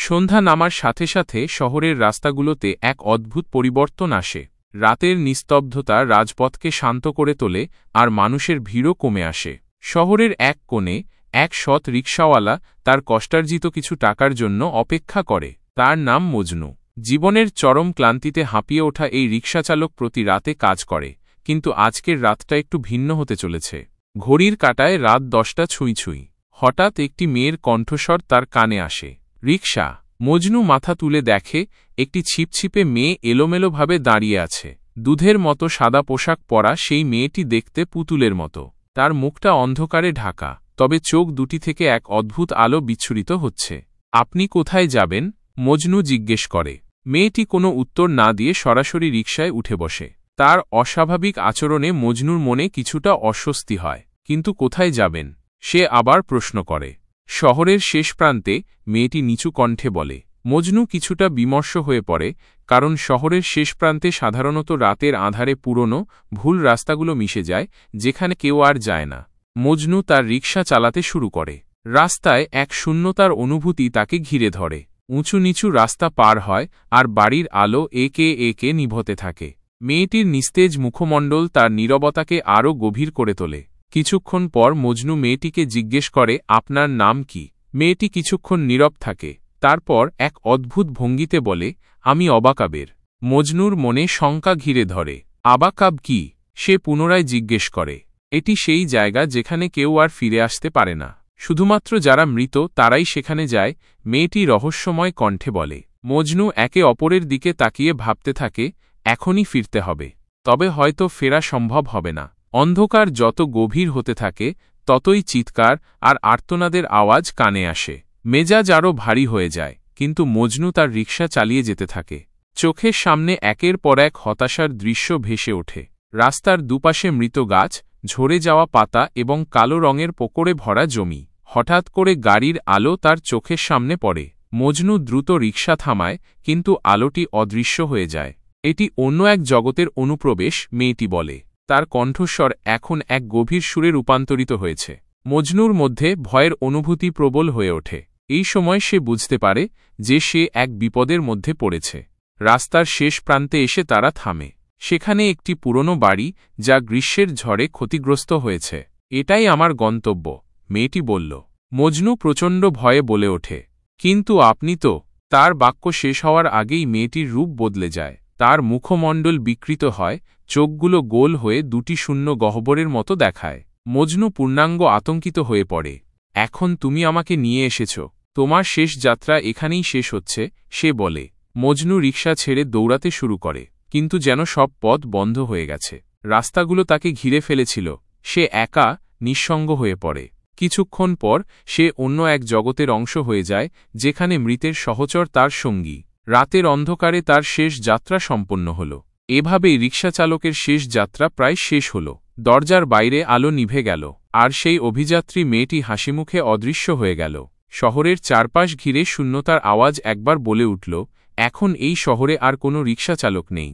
সন্ধ্যা নামার সাথে সাথে শহরের রাস্তাগুলোতে এক অদ্ভুত পরিবর্তন আসে। রাতের নিস্তব্ধতা রাজপথকে শান্ত করে তোলে আর মানুষের ভিড়ও কমে আসে। শহরের এক কোণে এক সৎ রিকশাওয়ালা তার কষ্টার্জিত কিছু টাকার জন্য অপেক্ষা করে। তার নাম মজনু। জীবনের চরম ক্লান্তিতে হাঁপিয়ে ওঠা এই রিকশাচালক প্রতি রাতে কাজ করে, কিন্তু আজকের রাতটা একটু ভিন্ন হতে চলেছে। ঘড়ির কাঁটায় রাত 10টা ছুঁই ছুঁই। হঠাৎ একটি মেয়ের কণ্ঠস্বর তার কানে আসে। রিকশা। মজনু মাথা তুলে দেখে একটি ছিপছিপে মেয়ে এলোমেলোভাবে দাঁড়িয়ে আছে। দুধের মতো সাদা পোশাক পরা সেই মেয়েটি দেখতে পুতুলের মতো। তার মুখটা অন্ধকারে ঢাকা, তবে চোখ দুটি থেকে এক অদ্ভুত আলো বিচ্ছুরিত হচ্ছে। আপনি কোথায় যাবেন? মজনু জিজ্ঞেস করে। মেয়েটি কোনো উত্তর না দিয়ে সরাসরি রিকশায় উঠে বসে। তার অস্বাভাবিক আচরণে মজনুর মনে কিছুটা অস্বস্তি হয়। কিন্তু কোথায় যাবেন? সে আবার প্রশ্ন করে। শহরের শেষ প্রান্তে, মেয়েটি নিচু কণ্ঠে বলে। মজনু কিছুটা বিমর্ষ হয়ে পড়ে, কারণ শহরের শেষ প্রান্তে সাধারণত রাতের আঁধারে পুরনো, ভুল রাস্তাগুলো মিশে যায়, যেখানে কেউ আর যায় না। মজনু তার রিকশা চালাতে শুরু করে। রাস্তায় এক শূন্যতার অনুভূতি তাকে ঘিরে ধরে। উঁচু নিচু রাস্তা পার হয় আর বাড়ির আলো একে একে নিভতে থাকে। মেয়েটির নিস্তেজ মুখমণ্ডল তার নীরবতাকে আরও গভীর করে তোলে। কিছুক্ষণ পর মজনু মেয়েটিকে জিজ্ঞেস করে, আপনার নাম কি? মেয়েটি কিছুক্ষণ নীরব থাকে, তারপর এক অদ্ভুত ভঙ্গিতে বলে, আমি অবাকাবের। মজনুর মনে শঙ্কা ঘিরে ধরে। আবাকাব কি? সে পুনরায় জিজ্ঞেস করে। এটি সেই জায়গা যেখানে কেউ আর ফিরে আসতে পারে না। শুধুমাত্র যারা মৃত তারাই সেখানে যায়, মেয়েটি রহস্যময় কণ্ঠে বলে। মজনু একে অপরের দিকে তাকিয়ে ভাবতে থাকে, এখনই ফিরতে হবে। তবে হয়তো ফেরা সম্ভব হবে না। অন্ধকার যত গভীর হতে থাকে, ততই চিৎকার আর আর্তনাদের আওয়াজ কানে আসে। মেজাজ আরও ভারী হয়ে যায়, কিন্তু মজনু তার রিকশা চালিয়ে যেতে থাকে। চোখের সামনে একের পর এক হতাশার দৃশ্য ভেসে ওঠে। রাস্তার দুপাশে মৃত গাছ, ঝরে যাওয়া পাতা এবং কালো রঙের পোকড়ে ভরা জমি। হঠাৎ করে গাড়ির আলো তার চোখের সামনে পড়ে। মজনু দ্রুত রিকশা থামায়, কিন্তু আলোটি অদৃশ্য হয়ে যায়। এটি অন্য এক জগতের অনুপ্রবেশ, মেয়েটি বলে। তার কণ্ঠস্বর এখন এক গভীর সুরে রূপান্তরিত হয়েছে। মজনুর মধ্যে ভয়ের অনুভূতি প্রবল হয়ে ওঠে। এই সময় সে বুঝতে পারে যে সে এক বিপদের মধ্যে পড়েছে। রাস্তার শেষ প্রান্তে এসে তারা থামে। সেখানে একটি পুরনো বাড়ি, যা গ্রীষ্মের ঝড়ে ক্ষতিগ্রস্ত হয়েছে। এটাই আমার গন্তব্য, মেয়েটি বলল। মজনু প্রচণ্ড ভয়ে বলে ওঠে, কিন্তু আপনি তো। তার বাক্য শেষ হওয়ার আগেই মেয়েটির রূপ বদলে যায়। তার মুখমণ্ডল বিকৃত হয়, চোখগুলো গোল হয়ে দুটি শূন্য গহ্বরের মতো দেখায়। মজনু পূর্ণাঙ্গ আতঙ্কিত হয়ে পড়ে। এখন তুমি আমাকে নিয়ে এসেছ। তোমার শেষ যাত্রা এখানেই শেষ হচ্ছে, সে বলে। মজনু রিকশা ছেড়ে দৌড়াতে শুরু করে, কিন্তু যেন সব পথ বন্ধ হয়ে গেছে। রাস্তাগুলো তাকে ঘিরে ফেলেছিল। সে একা, নিঃসঙ্গ হয়ে পড়ে। কিছুক্ষণ পর সে অন্য এক জগতের অংশ হয়ে যায়, যেখানে মৃতের সহচর তার সঙ্গী। রাতের অন্ধকারে তার শেষ যাত্রা সম্পন্ন হল। এভাবেই রিকশাচালকের শেষ যাত্রা প্রায় শেষ হল। দরজার বাইরে আলো নিভে গেল, আর সেই অভিযাত্রী মেয়েটি হাসিমুখে অদৃশ্য হয়ে গেল। শহরের চারপাশ ঘিরে শূন্যতার আওয়াজ একবার বলে উঠল, এখন এই শহরে আর কোনো রিকশাচালক নেই।